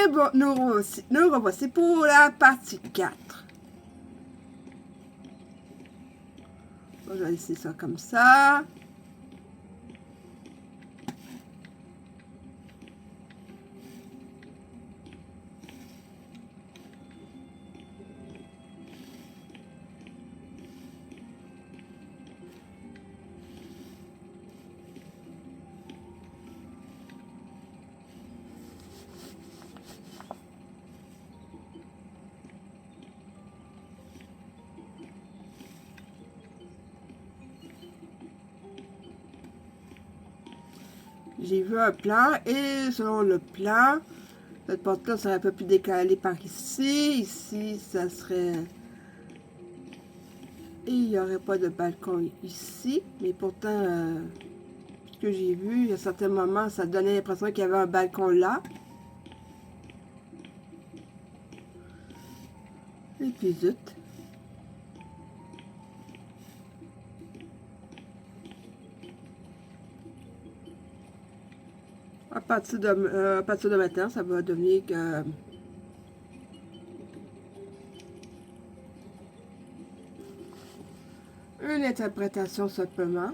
Et bon, nous revoici pour la partie 4. Bon, je vais laisser ça comme ça. J'ai vu un plan et selon le plan, cette porte-là serait un peu plus décalée par ici. Ici, ça serait... Et il n'y aurait pas de balcon ici. Mais pourtant, ce que j'ai vu, à certains moments, ça donnait l'impression qu'il y avait un balcon là. Et puis zut. À partir de maintenant, ça va devenir une interprétation simplement.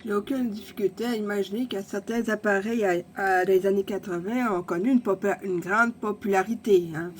J'ai aucune difficulté à imaginer que certains appareils des années 80 ont connu une grande popularité. Hein.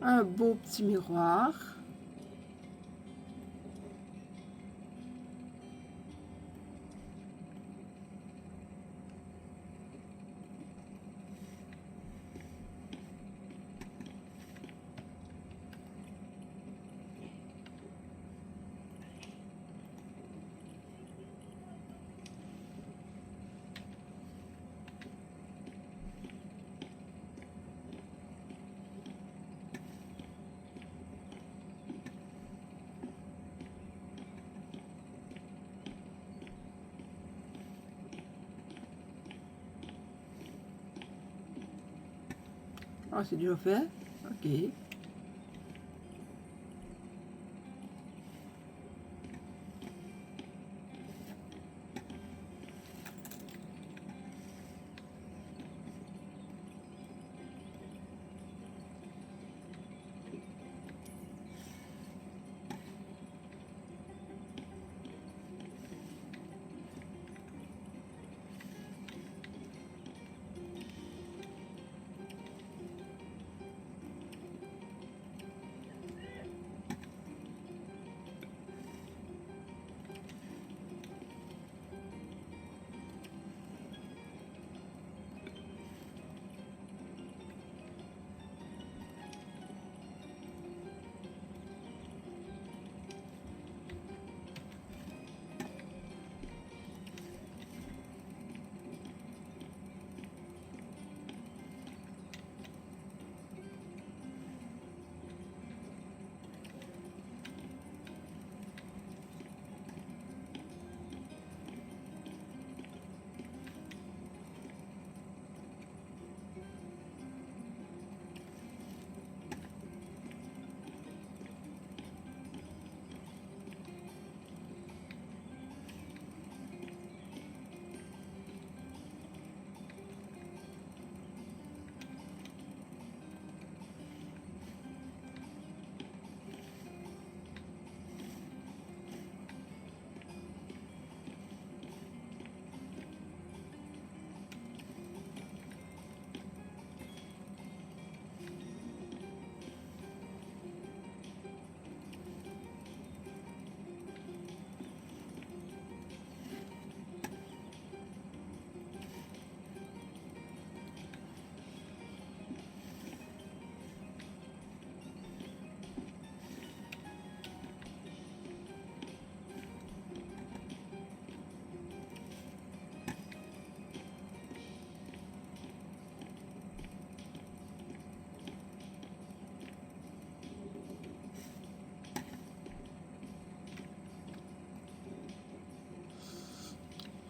Un beau petit miroir. Ah, c'est déjà fait. Ok.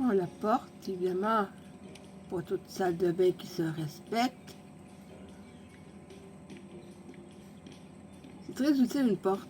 Oh, la porte, évidemment, pour toute salle de bain qui se respecte. C'est très utile une porte.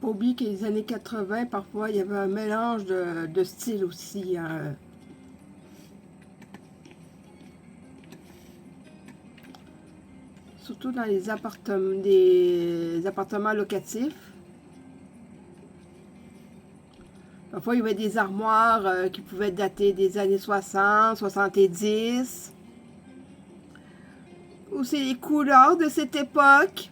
pas oublier que les années 80, parfois, il y avait un mélange de styles aussi. Hein. Surtout dans les appartements locatifs. Parfois, il y avait des armoires qui pouvaient dater des années 60, 70. Ou c'est les couleurs de cette époque.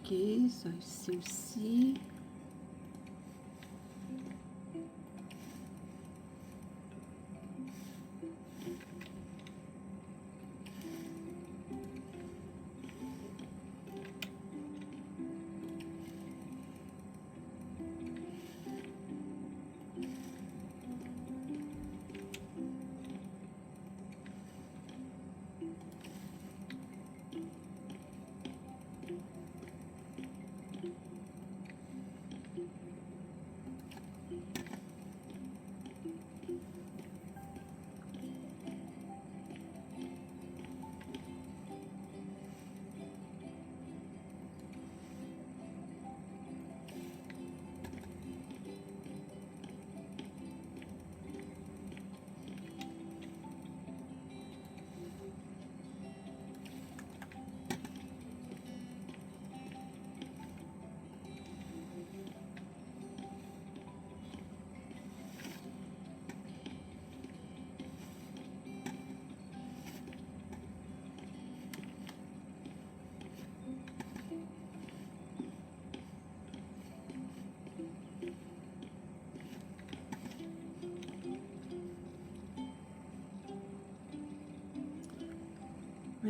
Ok, ça ici aussi.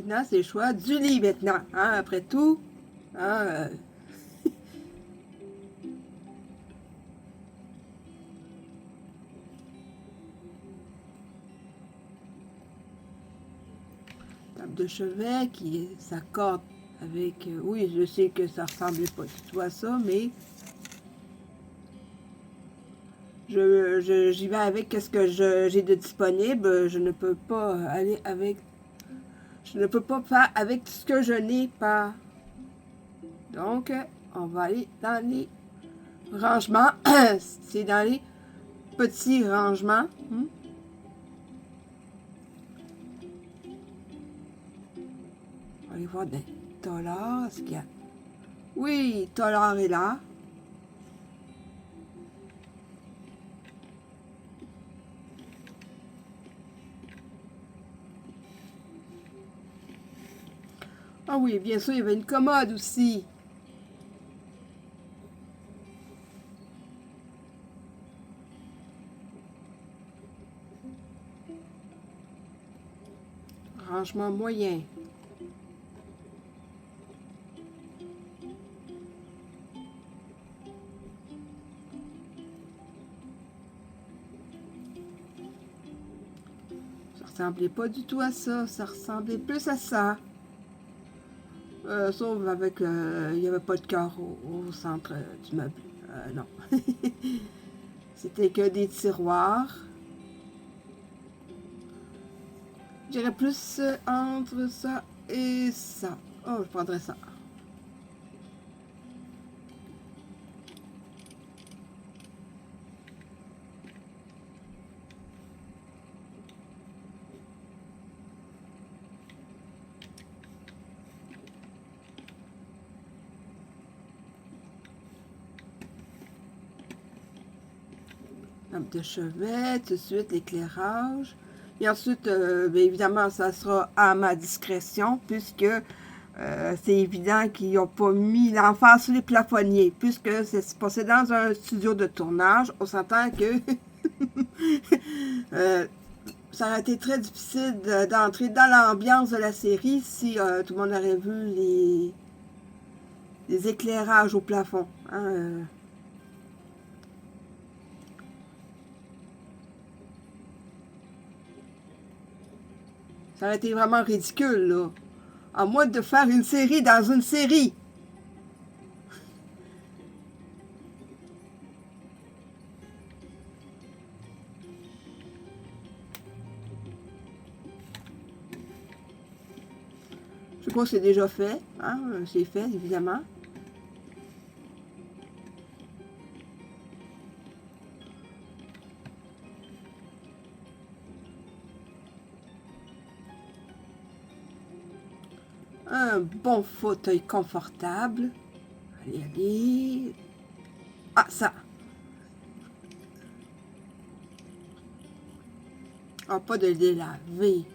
Maintenant, c'est le choix du lit maintenant. Hein, après tout, hein, table de chevet qui s'accorde avec... oui, je sais que ça ressemblait pas du tout à ça, mais j'y vais avec ce que j'ai de disponible. Je ne peux pas aller avec... Je ne peux pas faire avec ce que je n'ai pas. Donc, on va aller dans les rangements. C'est dans les petits rangements. On va aller voir des dollars. Est-ce qu'il y a... Oui, dollar est là. Ah oui, bien sûr, il y avait une commode aussi. Rangement moyen. Ça ressemblait pas du tout à ça. Ça ressemblait plus à ça. Sauf avec... il n'y avait pas de cœur au centre du meuble. Non. C'était que des tiroirs. Je dirais plus entre ça et ça. Oh, je prendrais ça. Lampe de chevet, tout de suite l'éclairage. Et ensuite, bien évidemment, ça sera à ma discrétion, puisque c'est évident qu'ils n'ont pas mis l'enfant sur les plafonniers, puisque c'est passé dans un studio de tournage. On s'entend que ça aurait été très difficile d'entrer dans l'ambiance de la série si tout le monde aurait vu les éclairages au plafond. Hein, ça aurait été vraiment ridicule, là. À moins de faire une série dans une série. Je crois que c'est déjà fait. Hein? C'est fait, évidemment. Un bon fauteuil confortable. Allez, allez. Ah, ça. Ah, pas de les laver.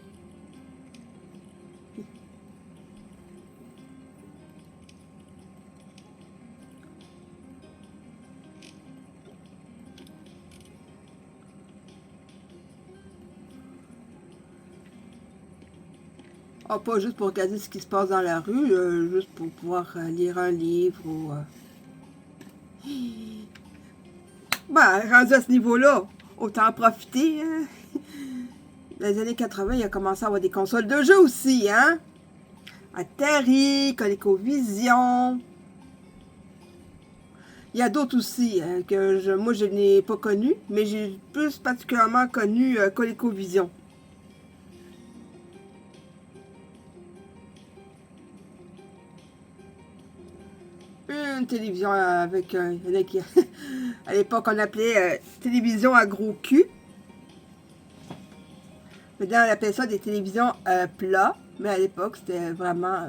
Ah, pas juste pour regarder ce qui se passe dans la rue, juste pour pouvoir lire un livre ou... Ben, rendu à ce niveau-là, autant en profiter. Hein? Dans les années 80, il a commencé à avoir des consoles de jeux aussi, hein? Atari, ColecoVision. Il y a d'autres aussi hein, que moi je n'ai pas connu, mais j'ai plus particulièrement connu ColecoVision. Une télévision avec à l'époque on appelait télévision à gros cul. Maintenant on appelait ça des télévisions plats, mais à l'époque c'était vraiment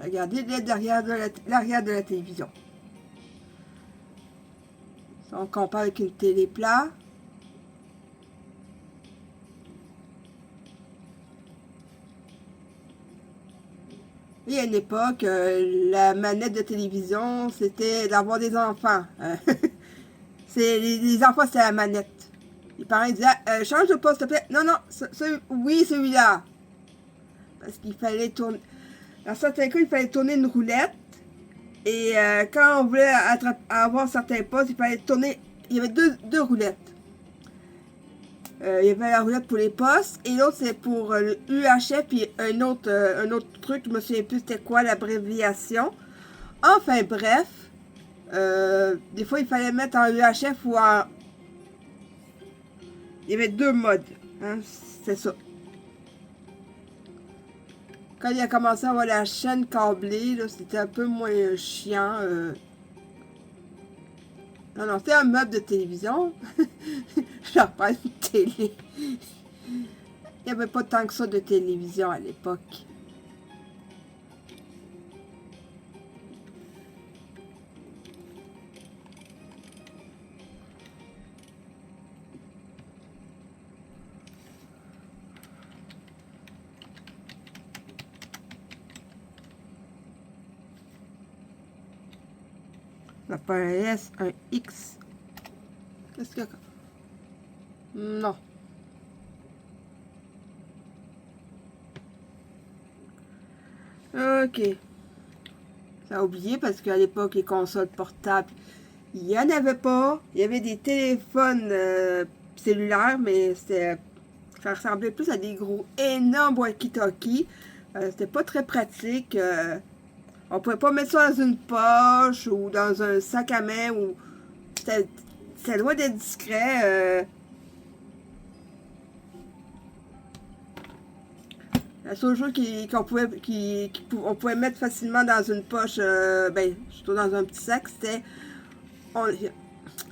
regardez l'arrière de la télévision. Si on compare avec une télé plat. Et à une époque, la manette de télévision, c'était d'avoir des enfants. Les enfants, c'était la manette. Les parents disaient change de poste, s'il te plaît. Non, non, oui, celui-là. Parce qu'il fallait tourner. Dans certains cas, il fallait tourner une roulette. Et quand on voulait avoir certains postes, il fallait tourner. Il y avait deux roulettes. Il y avait la roulette pour les postes et l'autre c'est pour le UHF puis un autre truc, je me souviens plus c'était quoi l'abréviation. Enfin bref, des fois il fallait mettre en UHF ou en... Il y avait deux modes, hein, c'est ça. Quand il a commencé à avoir la chaîne câblée, c'était un peu moins chiant. Non, non, c'était un meuble de télévision. Je reprends une télé. Il n'y avait pas tant que ça de télévision à l'époque. La pas un S, un X. Qu'est-ce que... Non. Ok. Ça a oublié parce qu'à l'époque, les consoles portables, il n'y en avait pas. Il y avait des téléphones cellulaires, mais ça ressemblait plus à des gros, énormes walkie-talkie. C'était pas très pratique. On pouvait pas mettre ça dans une poche ou dans un sac à main. C'était loin d'être discret. La seule chose qu'on pouvait mettre facilement dans une poche, ben, surtout dans un petit sac, c'était, on,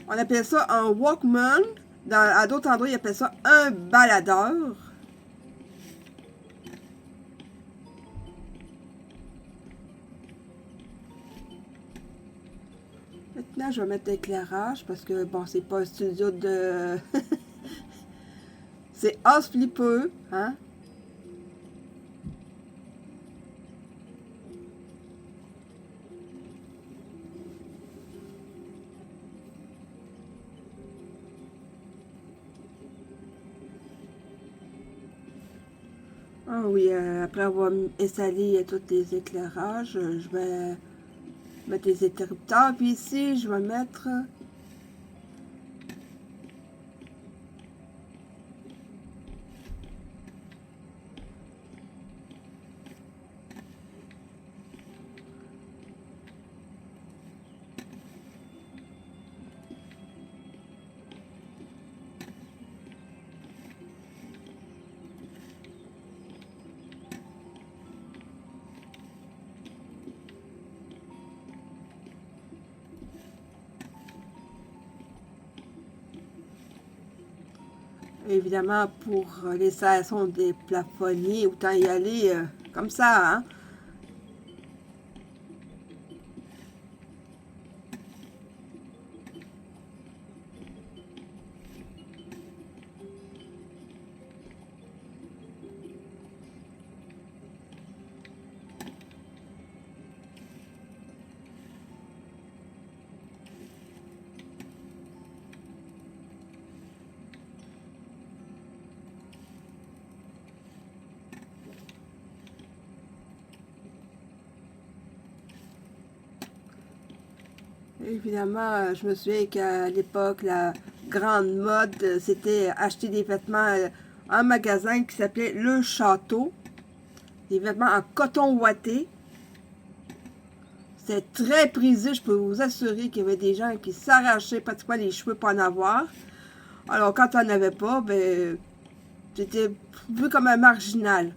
on appelait ça un Walkman. À d'autres endroits, ils appellent ça un baladeur. Maintenant, je vais mettre l'éclairage parce que, bon, c'est pas un studio de... c'est flippeux, hein? Ah oui, après avoir installé tous les éclairages, je vais mettre les interrupteurs. Puis ici, je vais mettre... Évidemment, pour l'installation des plafonniers, autant y aller comme ça, hein? Évidemment, je me souviens qu'à l'époque, la grande mode, c'était acheter des vêtements en magasin qui s'appelait Le Château. Des vêtements en coton ouaté. C'était très prisé, je peux vous assurer qu'il y avait des gens qui s'arrachaient pratiquement les cheveux pour en avoir. Alors, quand on n'en avait pas, ben, c'était vu comme un marginal.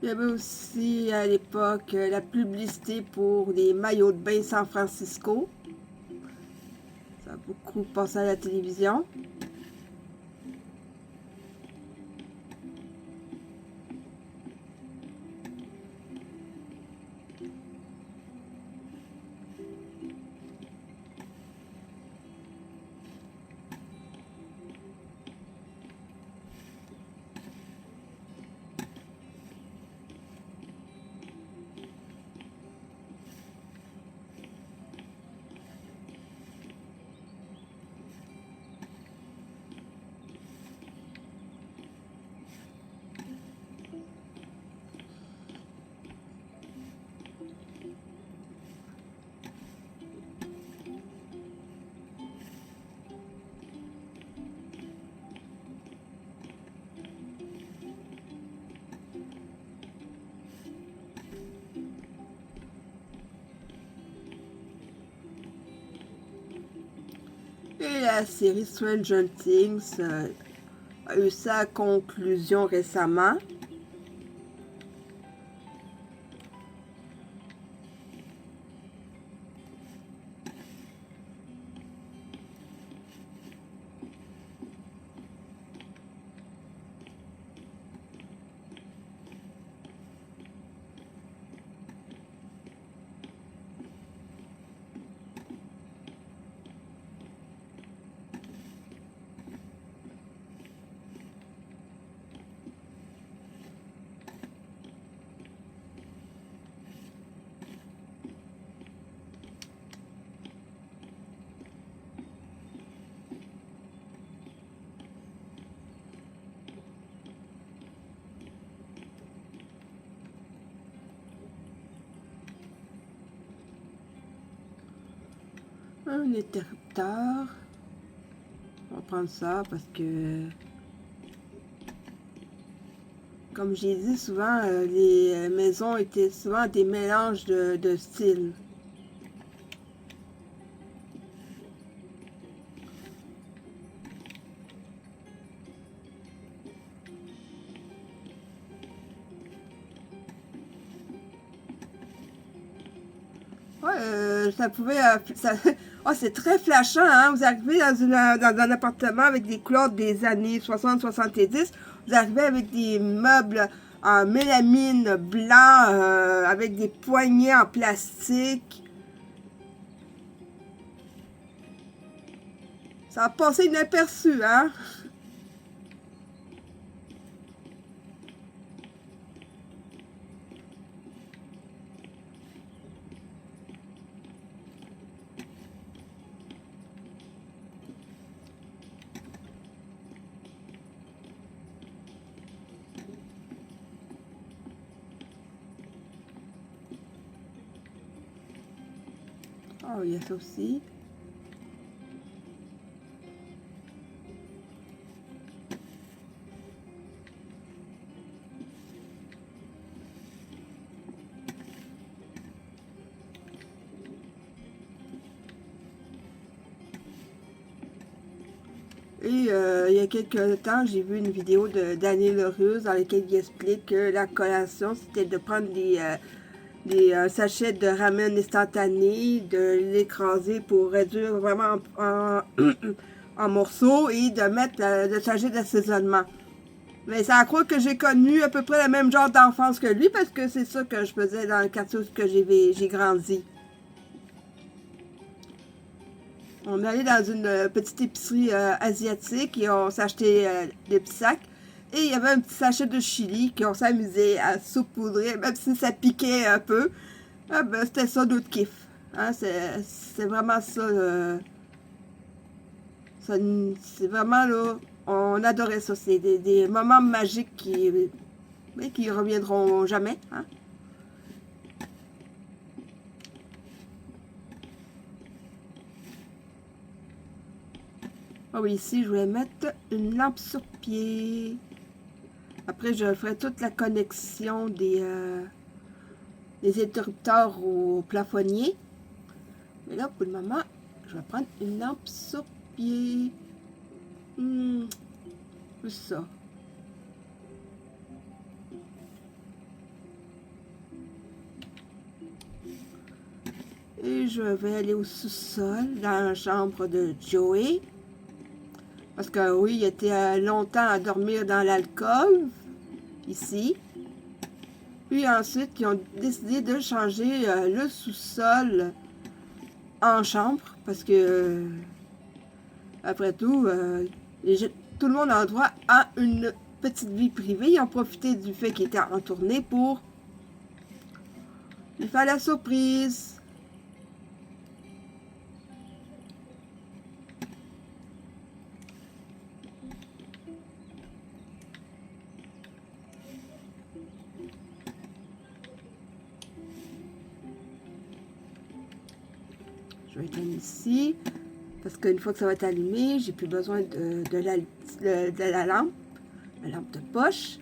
Il y avait aussi à l'époque la publicité pour les maillots de bain San Francisco. Ça a beaucoup passé à la télévision. Et la série Stranger Things a eu sa conclusion récemment. Un interrupteur. On va prendre ça parce que, comme j'ai dit souvent, les maisons étaient souvent des mélanges de styles. Ouais, ça pouvait... oh, c'est très flashant, hein? Vous arrivez dans un appartement avec des couleurs des années 60-70. Vous arrivez avec des meubles en mélamine blanc, avec des poignées en plastique. Ça a passé inaperçu, hein? Oh, il y a ça aussi. Et il y a quelques temps, j'ai vu une vidéo de Daniel Larieux dans laquelle il explique que la collation, c'était de prendre des sachets de ramen instantané, de l'écraser pour réduire vraiment en morceaux et de mettre le sachet d'assaisonnement. Mais c'est à croire que j'ai connu à peu près le même genre d'enfance que lui parce que c'est ça que je faisais dans le quartier où j'ai grandi. On allait dans une petite épicerie asiatique et on s'achetait des petits sacs. Et il y avait un petit sachet de chili qu'on s'amusait à saupoudrer, même si ça piquait un peu. Ah ben, c'était ça notre kiff. Hein, c'est vraiment ça, c'est vraiment là. On adorait ça. C'est des moments magiques qui reviendront jamais. Hein. Ah oui, ici, je vais mettre une lampe sur pied. Après, je ferai toute la connexion des interrupteurs au plafonnier. Mais là, pour le moment, je vais prendre une lampe sur pied. Plus ça. Et je vais aller au sous-sol, dans la chambre de Joey. Parce que oui, il était longtemps à dormir dans l'alcôve, ici. Puis ensuite, ils ont décidé de changer le sous-sol en chambre. Parce que, après tout, tout le monde a droit à une petite vie privée. Ils ont profité du fait qu'il était en tournée pour lui faire la surprise. Je vais éteindre ici. Parce qu'une fois que ça va être allumé, j'ai plus besoin de la lampe de poche.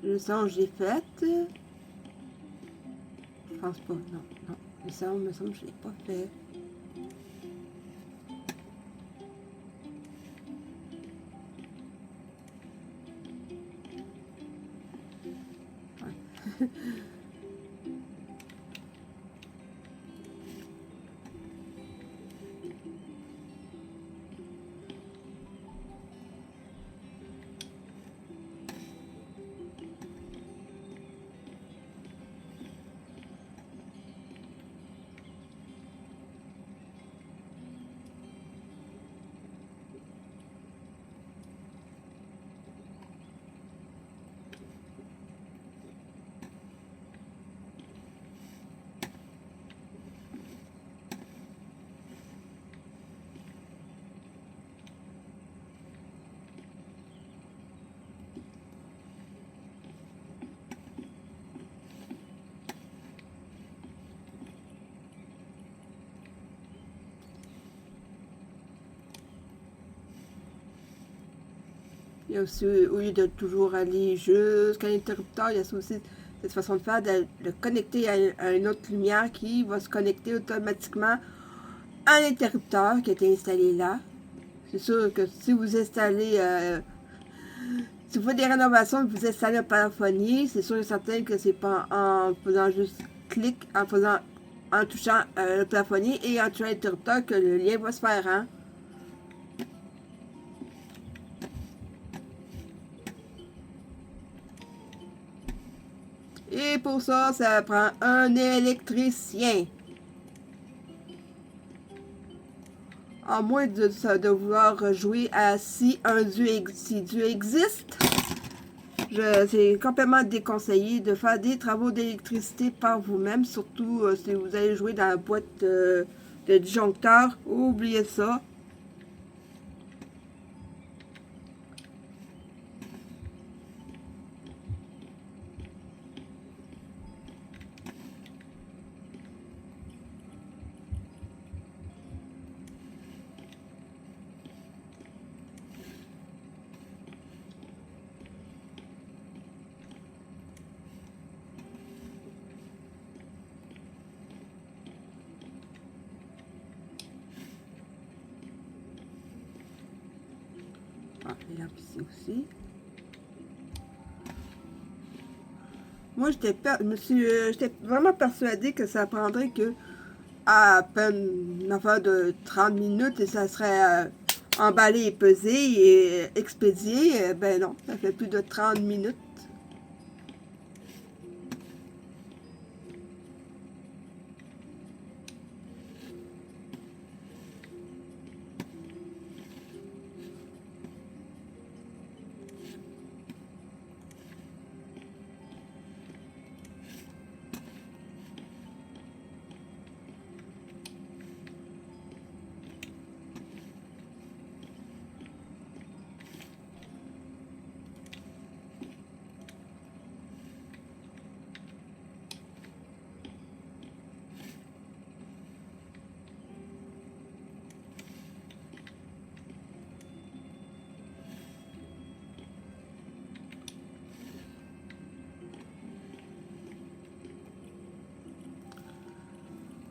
Le son, j'ai fait. Je pense pas, non, non. Le son, me semble que je l'ai pas fait. Ouais. Il y a aussi, au lieu de toujours aller jusqu'à l'interrupteur, il y a aussi cette façon de faire, de le connecter à une autre lumière qui va se connecter automatiquement à l'interrupteur qui a été installé là. C'est sûr que si vous installez, si vous faites des rénovations et que vous installez un plafonnier, c'est sûr et certain que c'est pas en faisant juste clic, en touchant le plafonnier et en touchant l'interrupteur que le lien va se faire, hein. Et pour ça, ça prend un électricien. À moins de vouloir jouer à si si Dieu existe, c'est complètement déconseillé de faire des travaux d'électricité par vous-même, surtout si vous allez jouer dans la boîte de disjoncteur. Oubliez ça. Ah, les lampes ici aussi. Moi, j'étais vraiment persuadée que ça prendrait que à peine une affaire de 30 minutes et ça serait emballé et pesé et expédié. Ben non, ça fait plus de 30 minutes.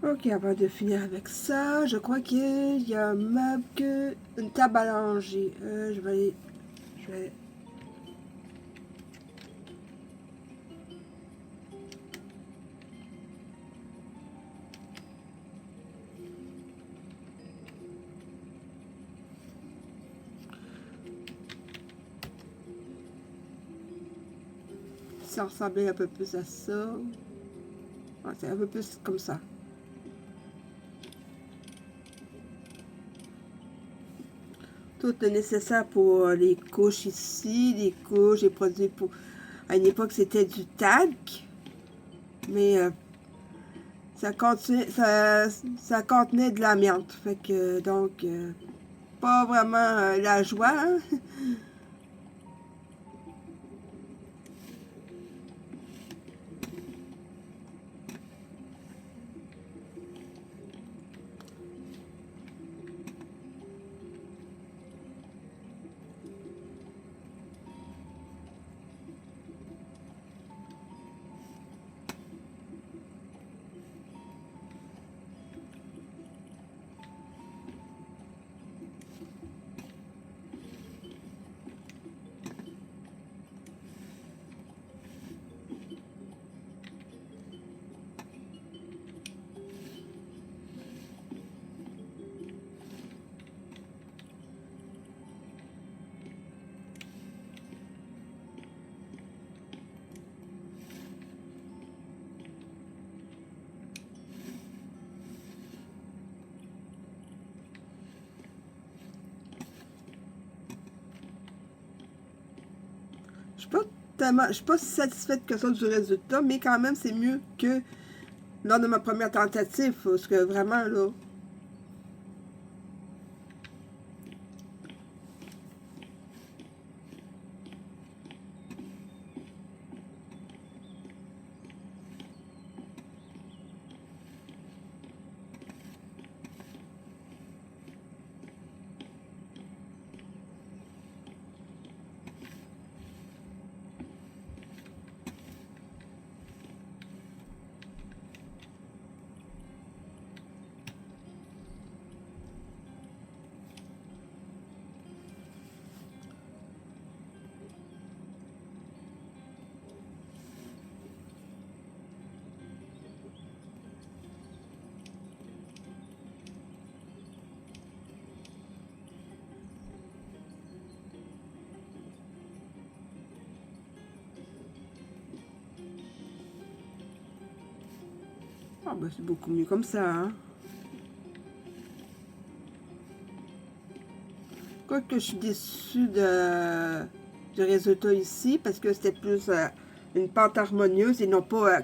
Ok, avant de finir avec ça, je crois qu'il y a un meuble une table à langer. Je vais ça ressemblait un peu plus à ça. Ouais, c'est un peu plus comme ça. Tout le nécessaire pour les couches ici, les couches, les produits pour... À une époque, c'était du talc, mais ça contenait de l'amiante. Fait que, donc, pas vraiment la joie, hein? Je suis pas si satisfaite que ça du résultat, mais quand même, c'est mieux que lors de ma première tentative, parce que vraiment, là, ah ben, c'est beaucoup mieux comme ça, hein. Quoique je suis déçue du résultat ici, parce que c'était plus une pente harmonieuse et non pas...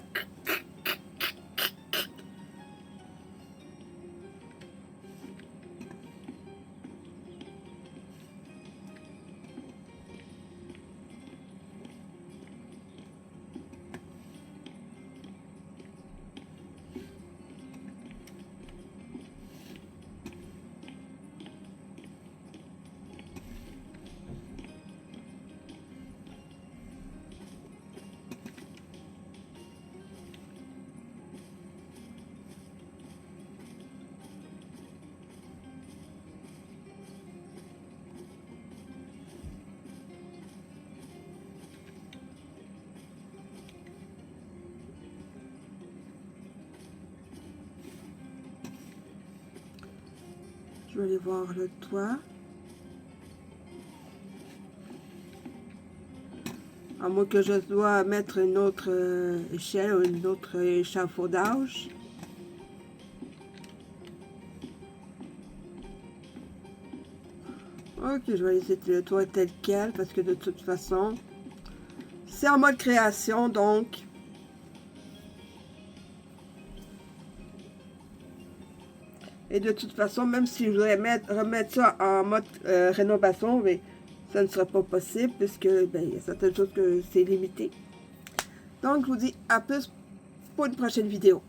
Je vais aller voir le toit. À moins que je dois mettre une autre échelle ou une autre échafaudage. Ok, je vais laisser le toit tel quel parce que de toute façon, c'est en mode création donc. Et de toute façon, même si je voudrais remettre ça en mode rénovation, mais ça ne sera pas possible puisque ben, il y a certaines choses que c'est limité. Donc, je vous dis à plus pour une prochaine vidéo.